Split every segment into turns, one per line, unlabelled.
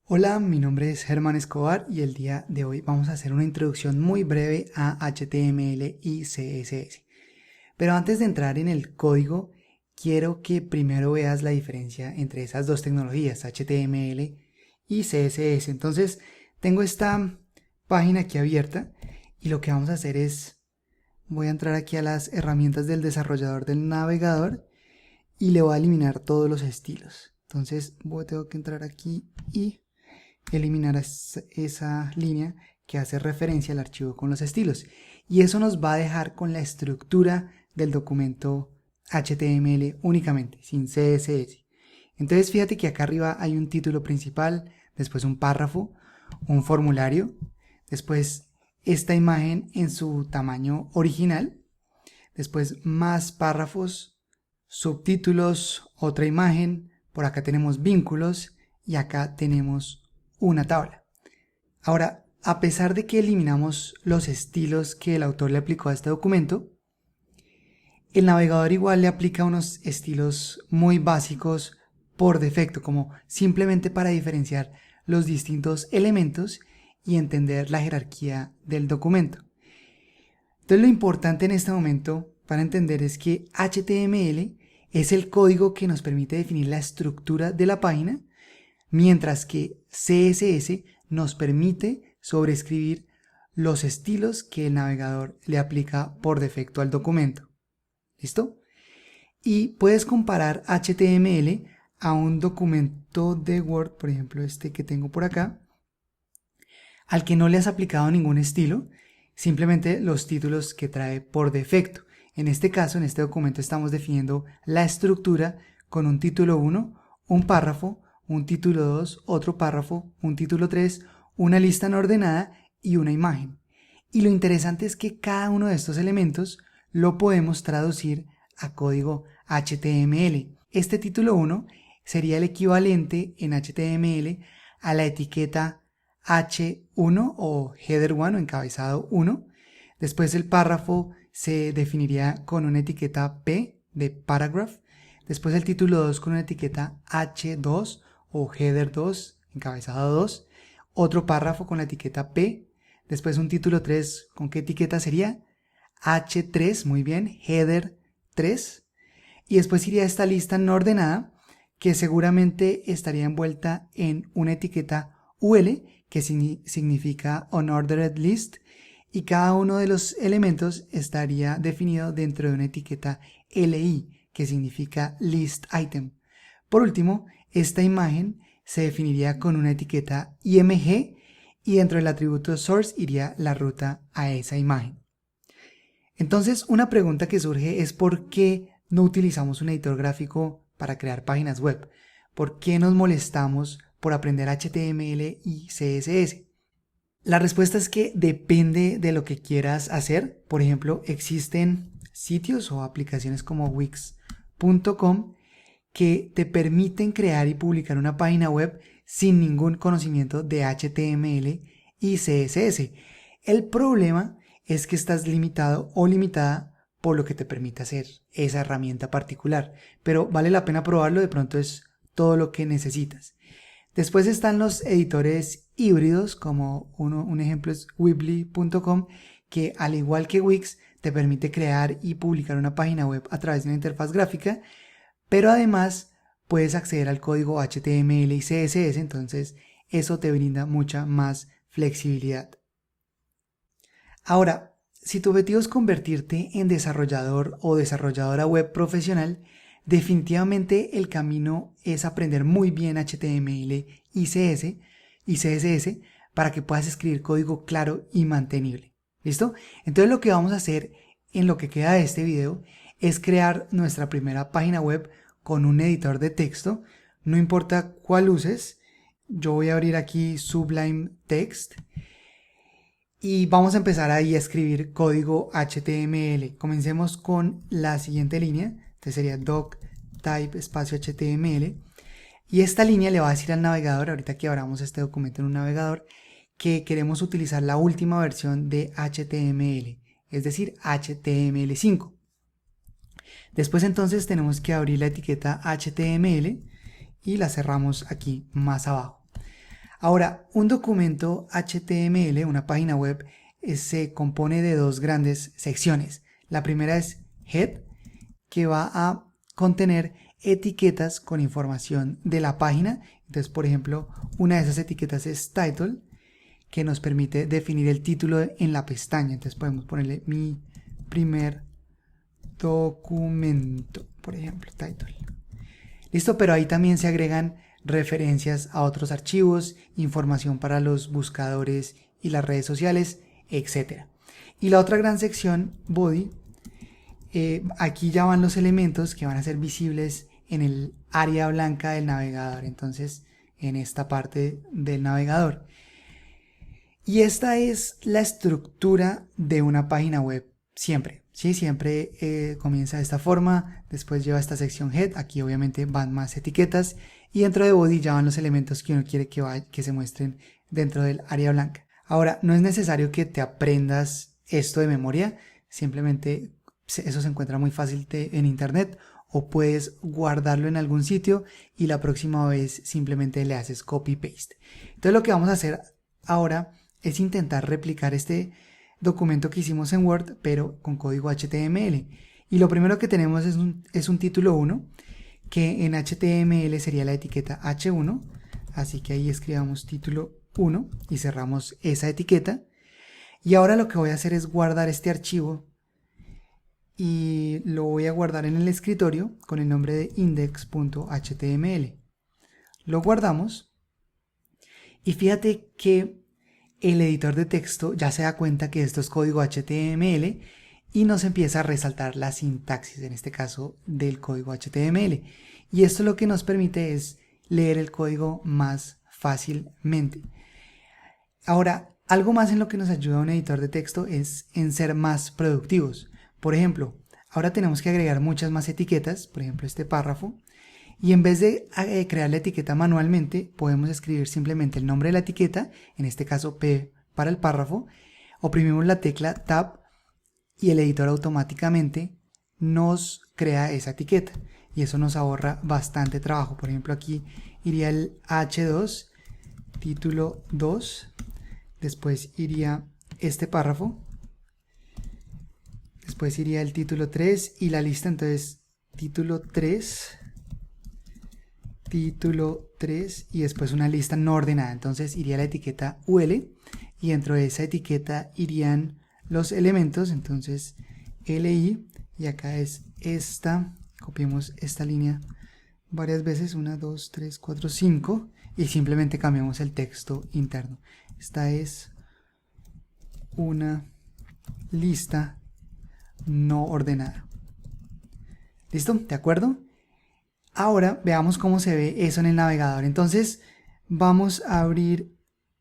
Hola, mi nombre es Germán Escobar y el día de hoy vamos a hacer una introducción muy breve a HTML y CSS. Pero antes de entrar en el código, quiero que primero veas la diferencia entre esas dos tecnologías, HTML y CSS. Entonces, tengo esta página aquí abierta y lo que vamos a hacer es, voy a entrar aquí a las herramientas del desarrollador del navegador y le voy a eliminar todos los estilos. Entonces, tengo que entrar aquí y eliminar esa línea que hace referencia al archivo con los estilos, y eso nos va a dejar con la estructura del documento HTML únicamente, sin CSS. Entonces fíjate que acá arriba hay un título principal, después un párrafo, un formulario, después esta imagen en su tamaño original, después más párrafos, subtítulos, otra imagen, por acá tenemos vínculos y acá tenemos una tabla. Ahora, a pesar de que eliminamos los estilos que el autor le aplicó a este documento, el navegador igual le aplica unos estilos muy básicos por defecto, como simplemente para diferenciar los distintos elementos y entender la jerarquía del documento. Entonces lo importante en este momento para entender es que HTML es el código que nos permite definir la estructura de la página, mientras que CSS nos permite sobreescribir los estilos que el navegador le aplica por defecto al documento. ¿Listo? Y puedes comparar HTML a un documento de Word, por ejemplo este que tengo por acá, al que no le has aplicado ningún estilo, simplemente los títulos que trae por defecto. En este caso, en este documento estamos definiendo la estructura con un título 1, un párrafo, un título 2, otro párrafo, un título 3, una lista no ordenada y una imagen. Y lo interesante es que cada uno de estos elementos lo podemos traducir a código HTML. Este título 1 sería el equivalente en HTML a la etiqueta H1 o header 1 o encabezado 1. Después el párrafo se definiría con una etiqueta P de paragraph. Después el título 2 con una etiqueta H2 o header 2, encabezado 2. Otro párrafo con la etiqueta P. Después un título 3, ¿con qué etiqueta sería? H3, muy bien, header 3. Y después iría esta lista no ordenada, que seguramente estaría envuelta en una etiqueta UL, que significa Unordered List, y cada uno de los elementos estaría definido dentro de una etiqueta LI, que significa List Item. Por último, esta imagen se definiría con una etiqueta IMG y dentro del atributo source iría la ruta a esa imagen. Entonces, una pregunta que surge es ¿por qué no utilizamos un editor gráfico para crear páginas web? ¿Por qué nos molestamos por aprender HTML y CSS? La respuesta es que depende de lo que quieras hacer. Por ejemplo, existen sitios o aplicaciones como Wix.com que te permiten crear y publicar una página web sin ningún conocimiento de HTML y CSS. El problema es que estás limitado o limitada por lo que te permite hacer esa herramienta particular, pero vale la pena probarlo, de pronto es todo lo que necesitas. Después están los editores híbridos, como un ejemplo es Weebly.com, que al igual que Wix te permite crear y publicar una página web a través de una interfaz gráfica, pero además puedes acceder al código HTML y CSS, entonces eso te brinda mucha más flexibilidad. Ahora, si tu objetivo es convertirte en desarrollador o desarrolladora web profesional, definitivamente el camino es aprender muy bien HTML y CSS para que puedas escribir código claro y mantenible. ¿Listo? Entonces lo que vamos a hacer en lo que queda de este video es crear nuestra primera página web con un editor de texto, no importa cuál uses. Yo voy a abrir aquí Sublime Text y vamos a empezar ahí a escribir código HTML. Comencemos con la siguiente línea, que sería doctype espacio HTML, y esta línea le va a decir al navegador, ahorita que abramos este documento en un navegador, que queremos utilizar la última versión de HTML, es decir, HTML5. Después entonces tenemos que abrir la etiqueta HTML y la cerramos aquí más abajo. Ahora, un documento HTML, una página web, se compone de dos grandes secciones. La primera es head, que va a contener etiquetas con información de la página. Entonces, por ejemplo, una de esas etiquetas es title, que nos permite definir el título en la pestaña. Entonces podemos ponerle mi primer documento, por ejemplo, title. Listo, pero ahí también se agregan referencias a otros archivos, información para los buscadores y las redes sociales, etc. Y la otra gran sección, body, aquí ya van los elementos que van a ser visibles en el área blanca del navegador, entonces en esta parte del navegador. Y esta es la estructura de una página web siempre, ¿sí? Siempre comienza de esta forma, después lleva esta sección head, aquí obviamente van más etiquetas y dentro de body ya van los elementos que uno quiere que se muestren dentro del área blanca. Ahora, no es necesario que te aprendas esto de memoria, simplemente eso se encuentra muy fácil en internet o puedes guardarlo en algún sitio y la próxima vez simplemente le haces copy paste. Entonces lo que vamos a hacer ahora es intentar replicar este documento que hicimos en Word, pero con código HTML. Y lo primero que tenemos es un título 1, que en HTML sería la etiqueta H1, así que ahí escribamos título 1 y cerramos esa etiqueta. Y ahora lo que voy a hacer es guardar este archivo y lo voy a guardar en el escritorio con el nombre de index.html. Lo guardamos y fíjate que el editor de texto ya se da cuenta que esto es código HTML y nos empieza a resaltar la sintaxis, en este caso del código HTML. Y esto lo que nos permite es leer el código más fácilmente. Ahora, algo más en lo que nos ayuda un editor de texto es en ser más productivos. Por ejemplo, ahora tenemos que agregar muchas más etiquetas, por ejemplo este párrafo. Y en vez de crear la etiqueta manualmente, podemos escribir simplemente el nombre de la etiqueta, en este caso P para el párrafo, oprimimos la tecla Tab y el editor automáticamente nos crea esa etiqueta y eso nos ahorra bastante trabajo. Por ejemplo, aquí iría el H2, título 2, después iría este párrafo, después iría el título 3 y la lista, entonces título 3, título 3 y después una lista no ordenada. Entonces iría la etiqueta UL y dentro de esa etiqueta irían los elementos, entonces LI y acá es esta, copiemos esta línea varias veces, 1, 2, 3, 4, 5 y simplemente cambiamos el texto interno. Esta es una lista no ordenada. ¿Listo? ¿De acuerdo? Ahora veamos cómo se ve eso en el navegador. Entonces vamos a abrir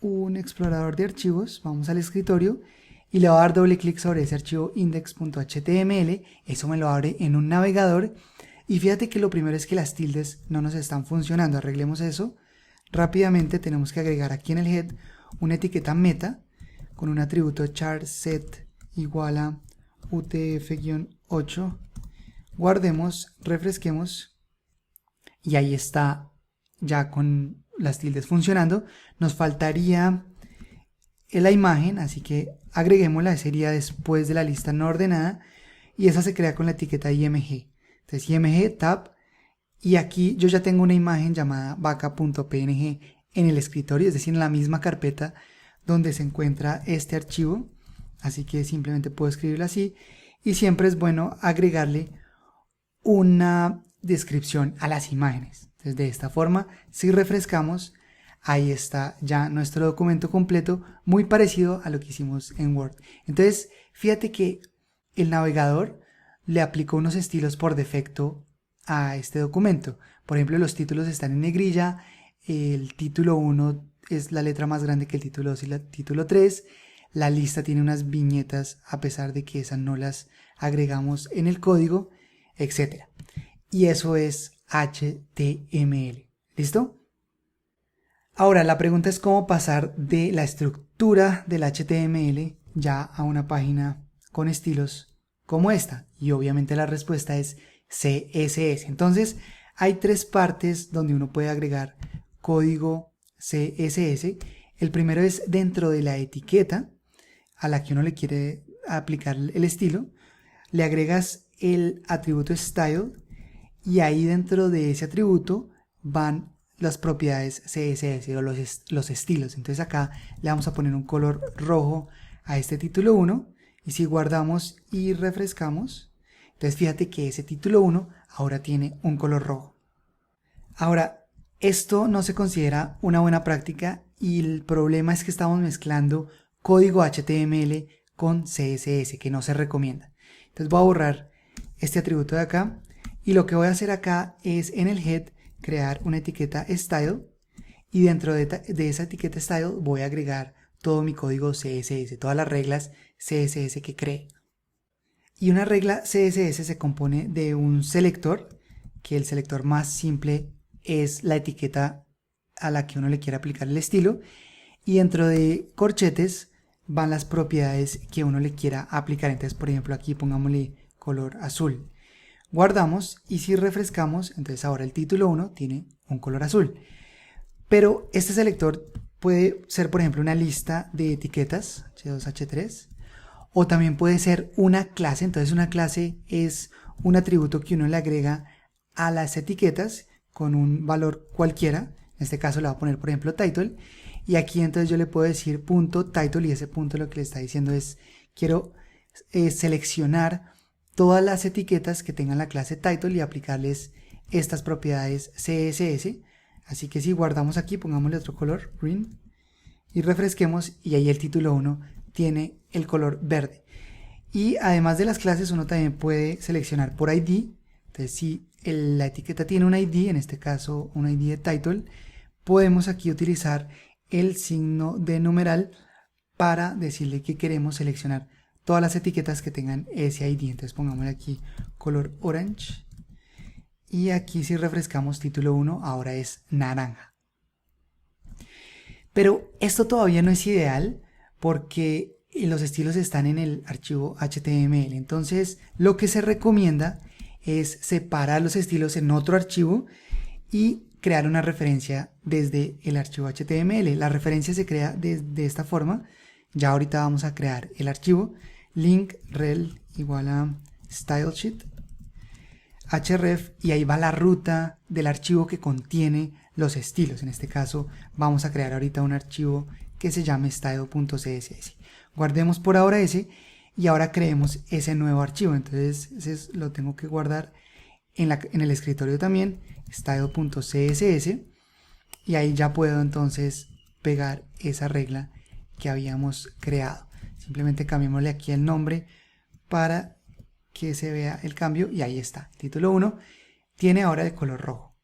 un explorador de archivos, vamos al escritorio y le voy a dar doble clic sobre ese archivo index.html, eso me lo abre en un navegador y fíjate que lo primero es que las tildes no nos están funcionando. Arreglemos eso. Rápidamente tenemos que agregar aquí en el head una etiqueta meta con un atributo char set igual a utf-8, guardemos, refresquemos y ahí está ya con las tildes funcionando. Nos faltaría la imagen, así que agreguémosla, sería después de la lista no ordenada y esa se crea con la etiqueta img. Entonces img tab y aquí yo ya tengo una imagen llamada vaca.png en el escritorio, es decir, en la misma carpeta donde se encuentra este archivo, así que simplemente puedo escribirlo así y siempre es bueno agregarle una descripción a las imágenes. Entonces de esta forma, si refrescamos, ahí está ya nuestro documento completo, muy parecido a lo que hicimos en Word. Entonces fíjate que el navegador le aplicó unos estilos por defecto a este documento. Por ejemplo, los títulos están en negrilla, el título 1 es la letra más grande que el título 2 y el título 3, la lista tiene unas viñetas a pesar de que esas no las agregamos en el código, etc. Y eso es HTML. ¿Listo? Ahora la pregunta es cómo pasar de la estructura del HTML ya a una página con estilos como esta. Y obviamente la respuesta es CSS. Entonces hay tres partes donde uno puede agregar código CSS. El primero es dentro de la etiqueta a la que uno le quiere aplicar el estilo, le agregas el atributo style y ahí dentro de ese atributo van las propiedades CSS o los estilos. Entonces acá le vamos a poner un color rojo a este título 1 y si guardamos y refrescamos, entonces fíjate que ese título 1 ahora tiene un color rojo. Ahora, esto no se considera una buena práctica y el problema es que estamos mezclando código HTML con CSS, que no se recomienda. Entonces voy a borrar este atributo de acá y lo que voy a hacer acá es en el head crear una etiqueta style y dentro de esa etiqueta style voy a agregar todo mi código CSS, todas las reglas CSS que cree. Y una regla CSS se compone de un selector, que el selector más simple es la etiqueta a la que uno le quiere aplicar el estilo, y dentro de corchetes van las propiedades que uno le quiera aplicar. Entonces, por ejemplo, aquí pongámosle color azul. Guardamos y si refrescamos, entonces ahora el título 1 tiene un color azul. Pero este selector puede ser, por ejemplo, una lista de etiquetas, H2, H3, o también puede ser una clase. Entonces una clase es un atributo que uno le agrega a las etiquetas con un valor cualquiera. En este caso le voy a poner, por ejemplo, title. Y aquí entonces yo le puedo decir punto title y ese punto lo que le está diciendo es quiero seleccionar todas las etiquetas que tengan la clase title y aplicarles estas propiedades CSS. Así que si guardamos aquí, pongámosle otro color, green, y refresquemos y ahí el título 1 tiene el color verde. Y además de las clases uno también puede seleccionar por ID. Entonces si la etiqueta tiene un ID, en este caso un ID de title, podemos aquí utilizar el signo de numeral para decirle que queremos seleccionar todas las etiquetas que tengan ese ID. Entonces pongámosle aquí color orange y aquí si refrescamos título 1 ahora es naranja. Pero esto todavía no es ideal porque los estilos están en el archivo HTML. Entonces lo que se recomienda es separar los estilos en otro archivo y crear una referencia desde el archivo HTML. La referencia se crea de esta forma. Ya ahorita vamos a crear el archivo link rel igual a stylesheet href y ahí va la ruta del archivo que contiene los estilos. En este caso vamos a crear ahorita un archivo que se llame style.css. Guardemos por ahora ese y ahora creemos ese nuevo archivo. Entonces ese lo tengo que guardar en el escritorio también, style.css, y ahí ya puedo entonces pegar esa regla que habíamos creado. Simplemente cambiémosle aquí el nombre para que se vea el cambio y ahí está. Título 1 tiene ahora el color rojo.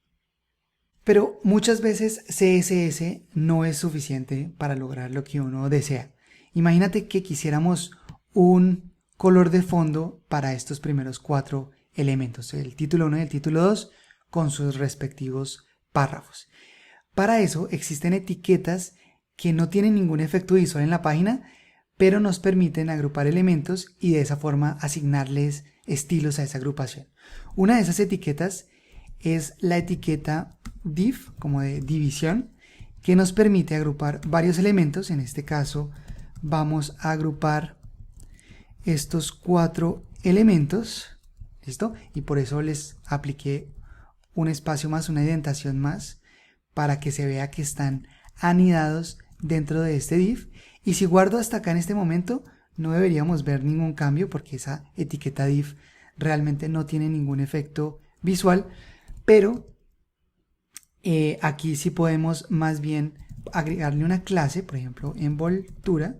Pero muchas veces CSS no es suficiente para lograr lo que uno desea. Imagínate que quisiéramos un color de fondo para estos primeros 4 elementos, el título 1 y el título 2 con sus respectivos párrafos. Para eso existen etiquetas que no tienen ningún efecto visual en la página, pero nos permiten agrupar elementos y de esa forma asignarles estilos a esa agrupación. Una de esas etiquetas es la etiqueta div, como de división, que nos permite agrupar varios elementos. En este caso vamos a agrupar estos 4 elementos, ¿listo? Y por eso les apliqué un espacio más, una indentación más, para que se vea que están anidados dentro de este div. Y si guardo hasta acá en este momento, no deberíamos ver ningún cambio porque esa etiqueta div realmente no tiene ningún efecto visual, pero aquí sí podemos más bien agregarle una clase, por ejemplo, envoltura.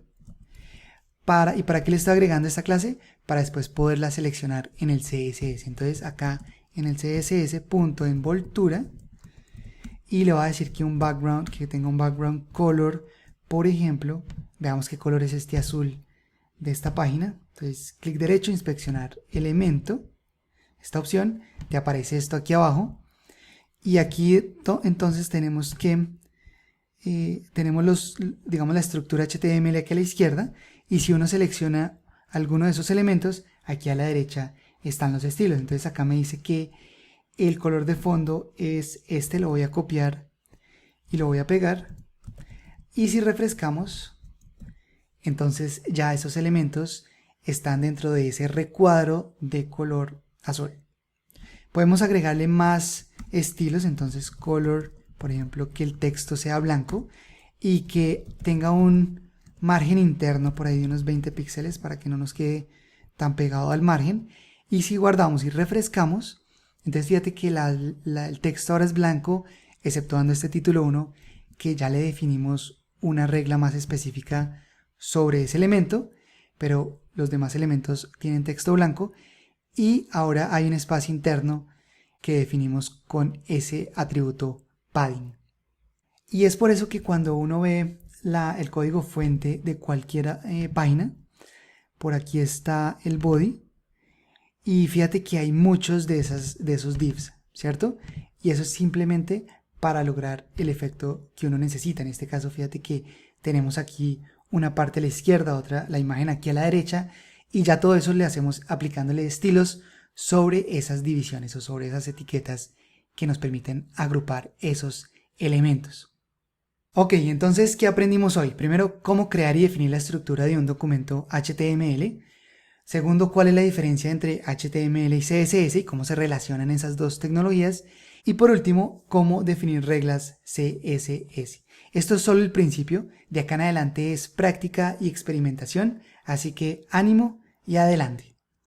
¿Y para qué le estoy agregando esta clase? Para después poderla seleccionar en el CSS. Entonces acá en el CSS punto envoltura y le voy a decir que que tenga un background color, por ejemplo, veamos qué color es este azul de esta página. Entonces clic derecho, inspeccionar elemento, esta opción, te aparece esto aquí abajo y aquí entonces tenemos que tenemos digamos la estructura HTML aquí a la izquierda y si uno selecciona alguno de esos elementos, aquí a la derecha están los estilos. Entonces acá me dice que el color de fondo es este, lo voy a copiar y lo voy a pegar Y si refrescamos, entonces ya esos elementos están dentro de ese recuadro de color azul. Podemos agregarle más estilos, entonces color, por ejemplo, que el texto sea blanco y que tenga un margen interno por ahí de unos 20 píxeles para que no nos quede tan pegado al margen. Y si guardamos y refrescamos, entonces fíjate que el texto ahora es blanco, exceptuando este título 1, que ya le definimos una regla más específica sobre ese elemento, pero los demás elementos tienen texto blanco. Y ahora hay un espacio interno que definimos con ese atributo padding. Y es por eso que cuando uno ve el código fuente de cualquier página, por aquí está el body, y fíjate que hay muchos de esos divs, ¿cierto? Y eso es simplemente para lograr el efecto que uno necesita. En este caso, fíjate que tenemos aquí una parte a la izquierda, otra, la imagen aquí a la derecha, y ya todo eso le hacemos aplicándole estilos sobre esas divisiones o sobre esas etiquetas que nos permiten agrupar esos elementos. Ok, entonces, ¿qué aprendimos hoy? Primero, cómo crear y definir la estructura de un documento HTML. Segundo, cuál es la diferencia entre HTML y CSS y cómo se relacionan esas dos tecnologías. Y por último, cómo definir reglas CSS. Esto es solo el principio, de acá en adelante es práctica y experimentación, así que ánimo y adelante.